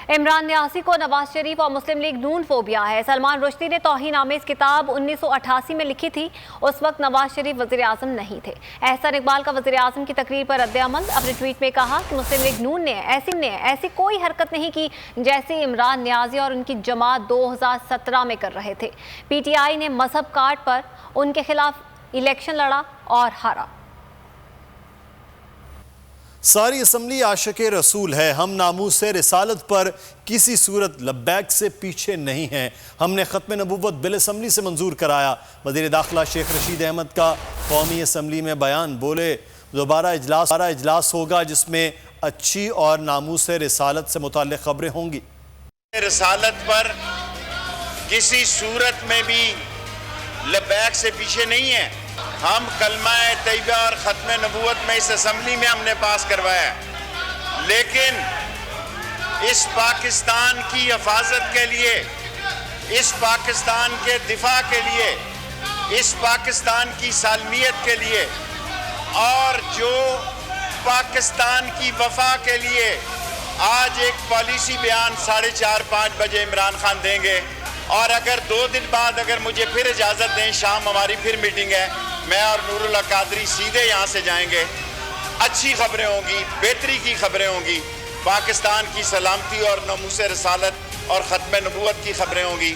عمران نیازی کو نواز شریف اور مسلم لیگ نون فوبیا ہے۔ سلمان رشدی نے توہین آمیز کتاب 1988 میں لکھی تھی۔ اس وقت نواز شریف وزیر اعظم نہیں تھے۔ احسن اقبال کا وزیر اعظم کی تقریر پر رد عمل۔ اپنے ٹویٹ میں کہا کہ مسلم لیگ نون نے ایسی کوئی حرکت نہیں کی جیسی عمران نیازی اور ان کی جماعت 2017 میں کر رہے تھے۔ پی ٹی آئی نے مذہب کارڈ پر ان کے خلاف الیکشن لڑا اور ہارا۔ ساری اسمبلی عاشق رسول ہے۔ ہم ناموس رسالت پر کسی صورت لبیک سے پیچھے نہیں ہیں۔ ہم نے ختم نبوت بل اسمبلی سے منظور کرایا۔ وزیر داخلہ شیخ رشید احمد کا قومی اسمبلی میں بیان، بولے دوبارہ اجلاس ہوگا جس میں اچھی اور ناموس رسالت سے متعلق خبریں ہوں گی۔ رسالت پر کسی صورت میں بھی لبیک سے پیچھے نہیں ہیں۔ ہم کلمہ طیبہ اور ختم نبوت میں اس اسمبلی میں ہم نے پاس کروایا ہے، لیکن اس پاکستان کی حفاظت کے لیے، اس پاکستان کے دفاع کے لیے، اس پاکستان کی سالمیت کے لیے اور جو پاکستان کی وفا کے لیے آج ایک پالیسی بیان 4:30-5 بجے عمران خان دیں گے، اور اگر 2 دن بعد اگر مجھے پھر اجازت دیں، شام ہماری پھر میٹنگ ہے، میں اور نور اللہ قادری سیدھے یہاں سے جائیں گے۔ اچھی خبریں ہوں گی، بہتری کی خبریں ہوں گی، پاکستان کی سلامتی اور ناموس رسالت اور ختم نبوت کی خبریں ہوں گی۔